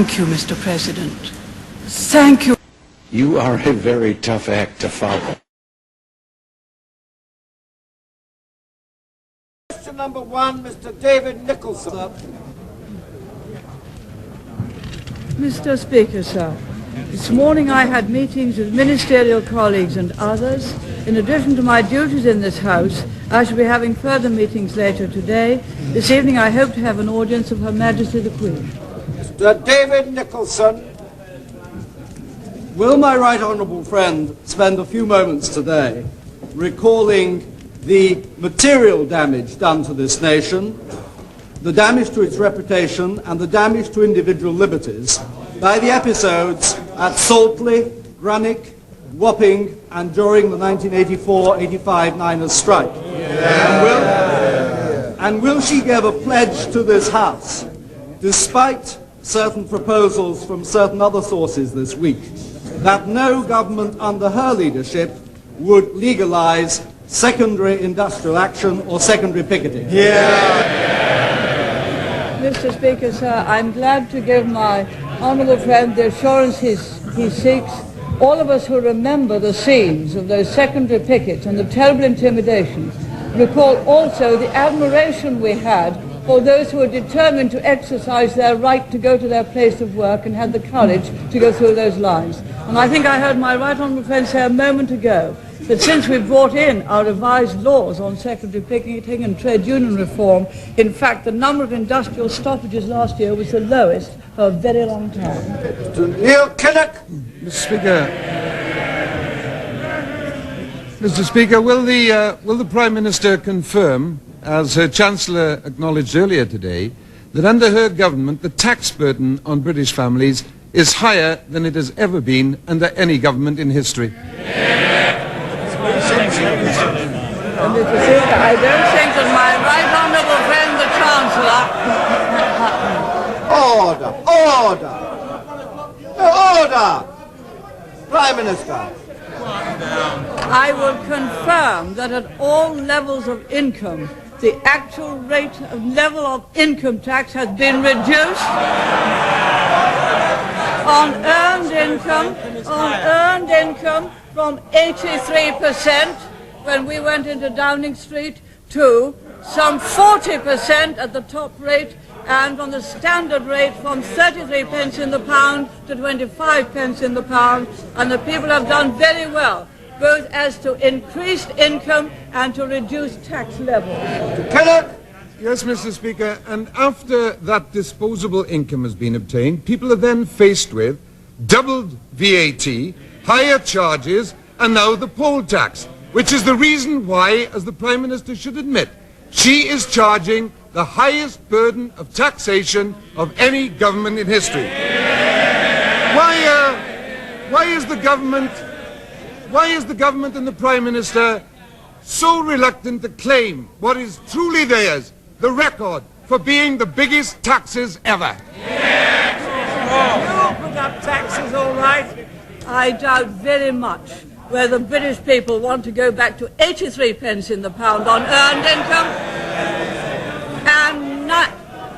Thank you, Mr. President. Thank you. You are a very tough act to follow. Question number 1, Mr. David Nicholson. Mr. Speaker, sir, this morning I had meetings with ministerial colleagues and others. In addition to my duties in this House, I shall be having further meetings later today. This evening I hope to have an audience of Her Majesty the Queen. Mr. David Nicholson. Will my right honourable friend spend a few moments today recalling the material damage done to this nation, the damage to its reputation and the damage to individual liberties by the episodes at Saltley, Grunwick, Wapping and during the 1984-85 Niners strike? And will she give a pledge to this House, despite certain proposals from certain other sources this week, that no government under her leadership would legalise secondary industrial action or secondary picketing? Mr. Speaker, sir, I'm glad to give my honourable friend the assurance he seeks. All of us who remember the scenes of those secondary pickets and the terrible intimidations recall also the admiration we had for those who were determined to exercise their right to go to their place of work and had the courage to go through those lines. And I think I heard my right honourable friend say a moment ago that since we brought in our revised laws on secondary picketing and trade union reform, in fact the number of industrial stoppages last year was the lowest for a very long time. Mr. Neil Kinnock. Mr. Speaker, will the Prime Minister confirm, as her Chancellor acknowledged earlier today, that under her government the tax burden on British families is higher than it has ever been under any government in history? Mr. Speaker, I don't think that my right honourable Order! Prime Minister. I will confirm that at all levels of income, the actual level of income tax has been reduced on earned income from 83% when we went into Downing Street to some 40% at the top rate, and on the standard rate from 33 pence in the pound to 25 pence in the pound, and the people have done very well, both as to increased income and to reduce tax levels. Yes, Mr. Speaker, and after that disposable income has been obtained, people are then faced with doubled VAT, higher charges, and now the poll tax, which is the reason why, as the Prime Minister should admit, she is charging the highest burden of taxation of any government in history. Why is the government and the Prime Minister so reluctant to claim what is truly theirs, the record for being the biggest taxes ever? You put up taxes, all right. I doubt very much whether the British people want to go back to 83 pence in the pound on earned income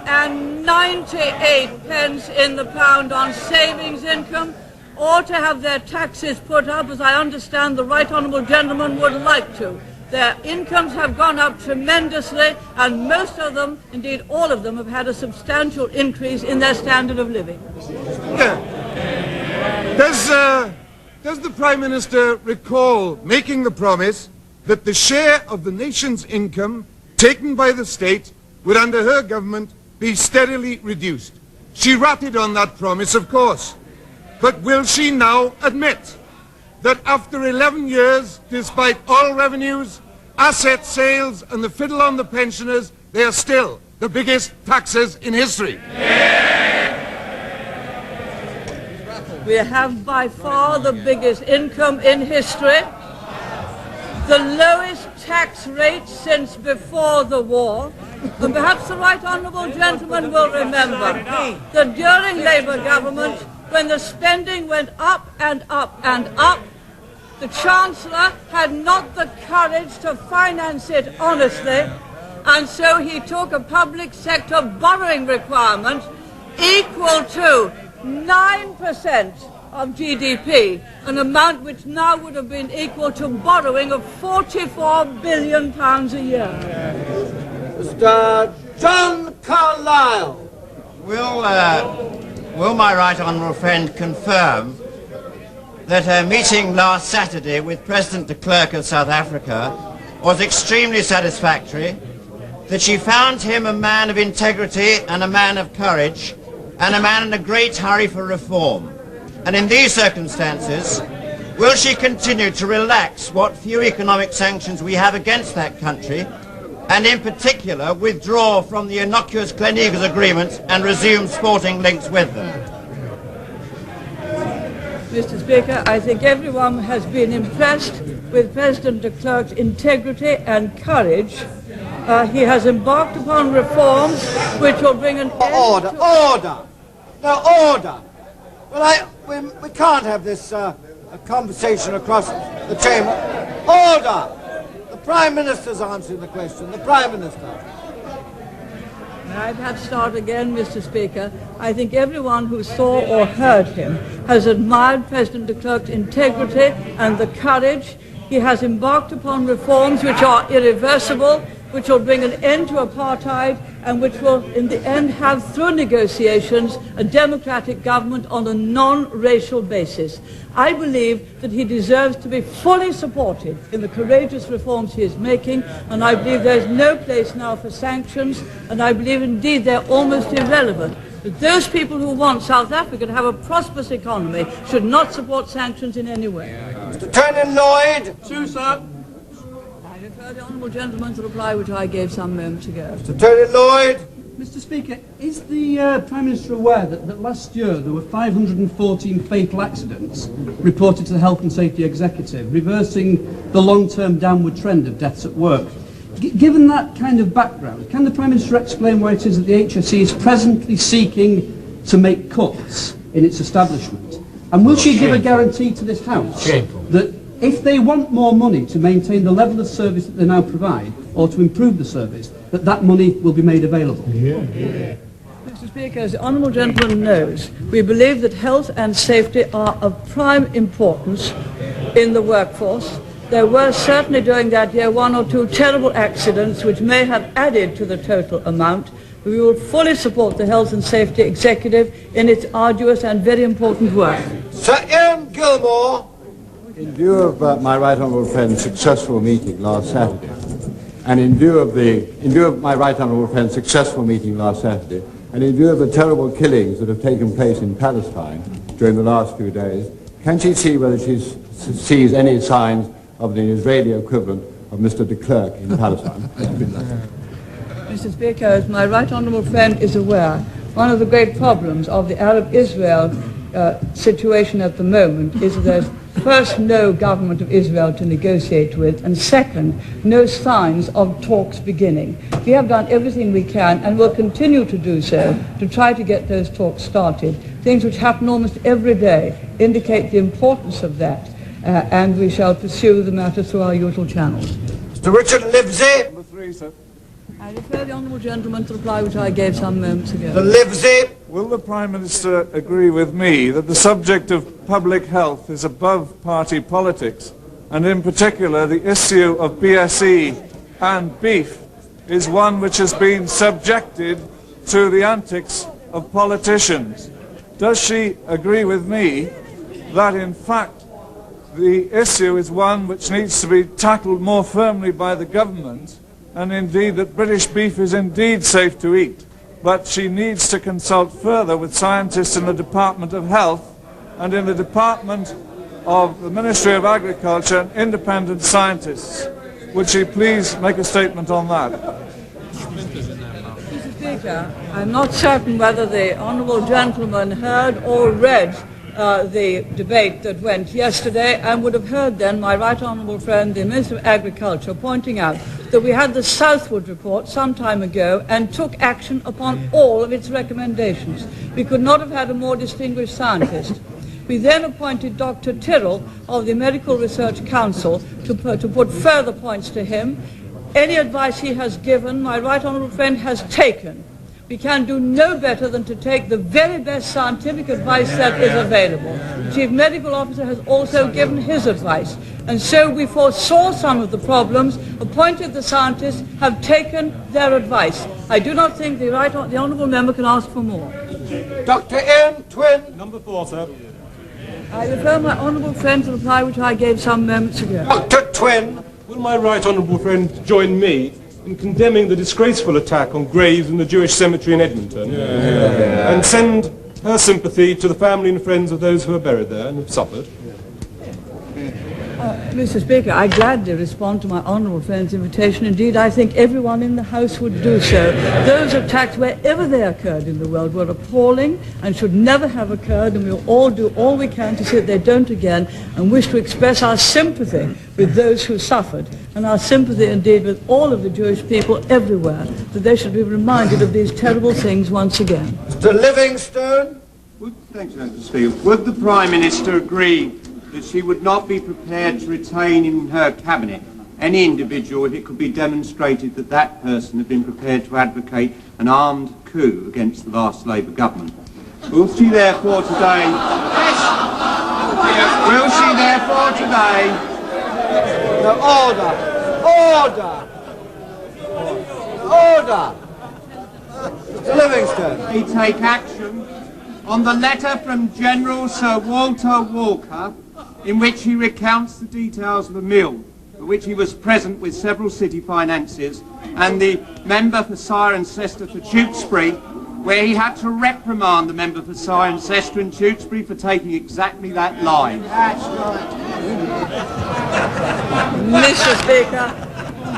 and 98 pence in the pound on savings income, or to have their taxes put up, as I understand the right honourable gentleman would like to. Their incomes have gone up tremendously, and most of them, indeed all of them, have had a substantial increase in their standard of living. Does the Prime Minister recall making the promise that the share of the nation's income taken by the state would, under her government, be steadily reduced? She ratted on that promise, of course. But will she now admit that after 11 years, despite oil revenues, asset sales and the fiddle on the pensioners, they are still the biggest taxes in history? We have by far the biggest income in history, the lowest tax rate since before the war, and perhaps the right honourable gentleman will remember that during Labour government, when the spending went up and up and up, the Chancellor had not the courage to finance it honestly, and so he took a public sector borrowing requirement equal to 9% of GDP, an amount which now would have been equal to borrowing of £44 billion a year. Mr. John Carlyle. Will my right honourable friend confirm that her meeting last Saturday with President de Klerk of South Africa was extremely satisfactory, that she found him a man of integrity and a man of courage and a man in a great hurry for reform? And in these circumstances, will she continue to relax what few economic sanctions we have against that country, and in particular withdraw from the innocuous Gleneagles Agreement and resume sporting links with them? Mr. Speaker, I think everyone has been impressed with President de Klerk's integrity and courage. He has embarked upon reforms which will bring an end Order, to... order! No, order! Well, we can't have this a conversation across the chamber. Order! The Prime Minister's answering the question. The Prime Minister. May I perhaps start again, Mr. Speaker? I think everyone who saw or heard him has admired President de Klerk's integrity and the courage. He has embarked upon reforms which are irreversible, which will bring an end to apartheid, and which will, in the end, have, through negotiations, a democratic government on a non-racial basis. I believe that he deserves to be fully supported in the courageous reforms he is making, and I believe there is no place now for sanctions, and I believe, indeed, they're almost irrelevant. But those people who want South Africa to have a prosperous economy should not support sanctions in any way. Mr. Turner Lloyd. Two, sir. I refer the honourable gentleman to the reply which I gave some moments ago. Mr. Turner Lloyd. Mr. Speaker, is the Prime Minister aware that last year there were 514 fatal accidents reported to the Health and Safety Executive, reversing the long-term downward trend of deaths at work? Given that kind of background, can the Prime Minister explain why it is that the HSE is presently seeking to make cuts in its establishment? And will she give a guarantee to this House that if they want more money to maintain the level of service that they now provide, or to improve the service, that money will be made available? Mr. Speaker, as the honourable gentleman knows, we believe that health and safety are of prime importance in the workforce. There were certainly during that year one or two terrible accidents which may have added to the total amount. We will fully support the Health and Safety Executive in its arduous and very important work. Sir Ian Gilmore. In view of my right honourable friend's successful meeting last Saturday, and in view of my right honourable friend's successful meeting last Saturday, and in view of the terrible killings that have taken place in Palestine during the last few days, can she see whether she sees any signs of the Israeli equivalent of Mr. de Klerk in Palestine? Mr. Speaker, as my right honourable friend is aware, one of the great problems of the Arab-Israel situation at the moment is that there's first no government of Israel to negotiate with, and second, no signs of talks beginning. We have done everything we can and will continue to do so to try to get those talks started. Things which happen almost every day indicate the importance of that, and we shall pursue the matter through our usual channels. Mr. Richard Livesey. Number three, sir. I refer the honourable gentleman to the reply which I gave some moments ago. The Livesey. Will the Prime Minister agree with me that the subject of public health is above party politics, and in particular the issue of BSE and beef is one which has been subjected to the antics of politicians? Does she agree with me that in fact the issue is one which needs to be tackled more firmly by the government, and indeed that British beef is indeed safe to eat, but she needs to consult further with scientists in the Department of Health and in the Department of the Ministry of Agriculture and independent scientists? Would she please make a statement on that? Mr. Speaker, I'm not certain whether the honourable gentleman heard or read the debate that went yesterday, and would have heard then my right honourable friend, the Minister of Agriculture, pointing out that we had the Southwood report some time ago and took action upon all of its recommendations. We could not have had a more distinguished scientist. We then appointed Dr. Tyrrell of the Medical Research Council to put further points to him. Any advice he has given, my right honourable friend has taken. we can do no better than to take the very best scientific advice that is available. The Chief Medical Officer has also given his advice, and so we foresaw some of the problems, appointed the scientists, have taken their advice. I do not think the honourable member can ask for more. Dr. Ian Twin. Number 4, sir. I refer my honourable friend to the reply which I gave some moments ago. Dr. Twin. Will my right honourable friend join me in condemning the disgraceful attack on graves in the Jewish cemetery in Edmonton and send her sympathy to the family and friends of those who are buried there and have suffered? Mr. Speaker, I gladly respond to my honourable friend's invitation. Indeed, I think everyone in the House would do so. Those attacks, wherever they occurred in the world, were appalling and should never have occurred, and we'll all do all we can to see that they don't again, and wish to express our sympathy with those who suffered, and our sympathy indeed with all of the Jewish people everywhere, that they should be reminded of these terrible things once again. Mr. Livingstone. Thanks, Mr. Speaker. Would the Prime Minister agree that she would not be prepared to retain in her cabinet any individual if it could be demonstrated that that person had been prepared to advocate an armed coup against the last Labour government? Will she therefore today... Will she therefore today... No, order! Order! Mr. Livingstone. He take action on the letter from General Sir Walter Walker in which he recounts the details of a mill for which he was present with several city finances, and the member for Cirencester for Tewkesbury, where he had to reprimand the member for Cirencester and Tewkesbury for taking exactly that line. That's right. Mr. Speaker,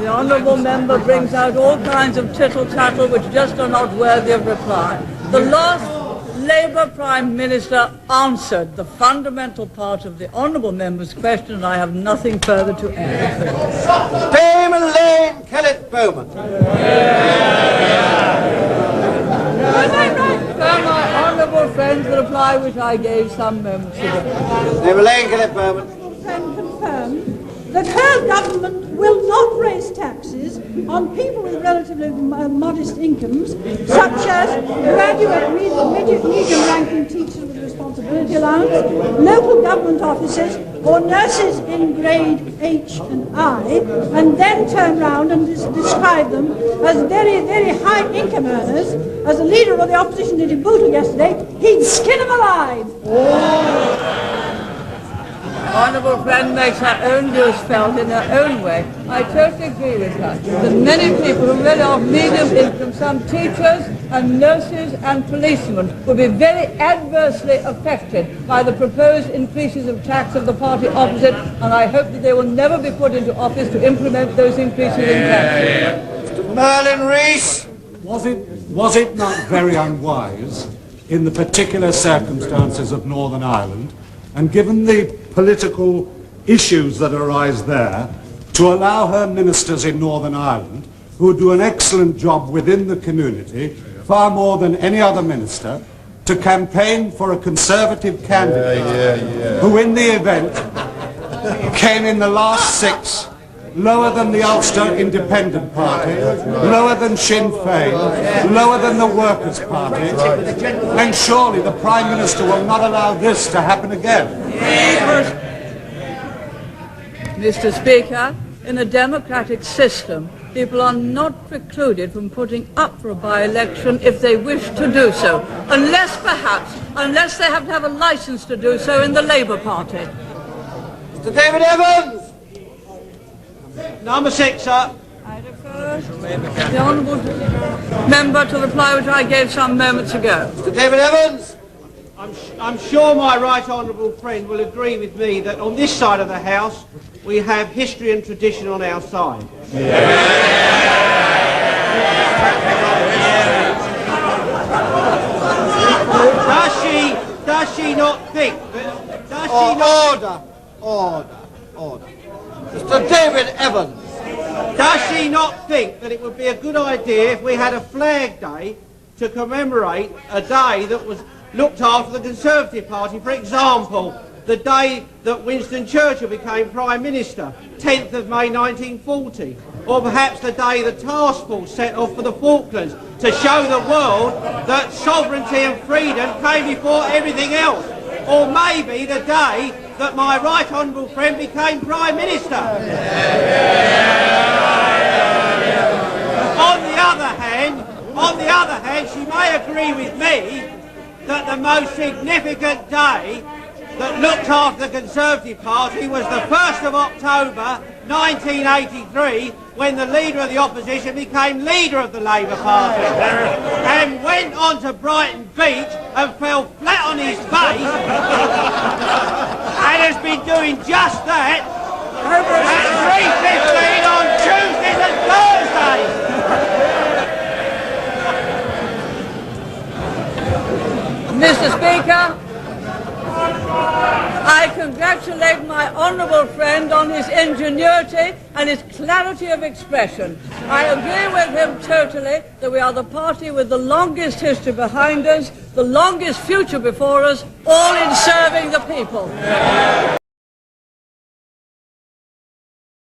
the honourable member brings out all kinds of tittle-tattle which just are not worthy of reply. The last Labour Prime Minister answered the fundamental part of the honourable member's question, and I have nothing further to add. Damon Lane Kellett Bowman. My honourable friends, the reply which I gave some moments ago. Damon Lane Kellett Bowman. Can confirm that her government will not raise taxes on people with relatively modest incomes, such as graduate medium-ranking teachers with responsibility allowance, local government officers, or nurses in grade H and I, and then turn round and describe them as very, very high income earners. As the leader of the opposition did in Bootle yesterday, he'd skin them alive. Honourable friend makes her own views felt in her own way. I totally agree with her that many people who really are medium income, some teachers and nurses and policemen, will be very adversely affected by the proposed increases of tax of the party opposite, and I hope that they will never be put into office to implement those increases in tax. Mr. Merlin Rees. Was it not very unwise, in the particular circumstances of Northern Ireland, and given the political issues that arise there, to allow her ministers in Northern Ireland, who do an excellent job within the community, far more than any other minister, to campaign for a Conservative candidate who in the event came in the last 6 lower than the Ulster Independent Party, lower than Sinn Féin, lower than the Workers' Party, then surely the Prime Minister will not allow this to happen again. Mr. Speaker, in a democratic system, people are not precluded from putting up for a by-election if they wish to do so, unless they have to have a licence to do so in the Labour Party. Mr. David Evans. Number 6, sir. I refer the honourable member to the reply which I gave some moments ago. Mr. David Evans. I'm sure my right honourable friend will agree with me that on this side of the House we have history and tradition on our side. Does she not think that... Order. Mr. David Evans. Does she not think that it would be a good idea if we had a Flag Day to commemorate a day that was looked after the Conservative Party? For example, the day that Winston Churchill became Prime Minister, 10th of May 1940, or perhaps the day the task force set off for the Falklands to show the world that sovereignty and freedom came before everything else, or maybe the day that my right honourable friend became Prime Minister. On the other hand, she may agree with me that the most significant day that looked after the Conservative Party was the 1st of October 1983, when the Leader of the Opposition became Leader of the Labour Party and went on to Brighton Beach and fell flat on his face and has been doing just that at 3:15 on Tuesdays and Thursdays. Mr. Speaker, I congratulate my honourable friend on his ingenuity and his clarity of expression. I agree with him totally that we are the party with the longest history behind us, the longest future before us, all in serving the people.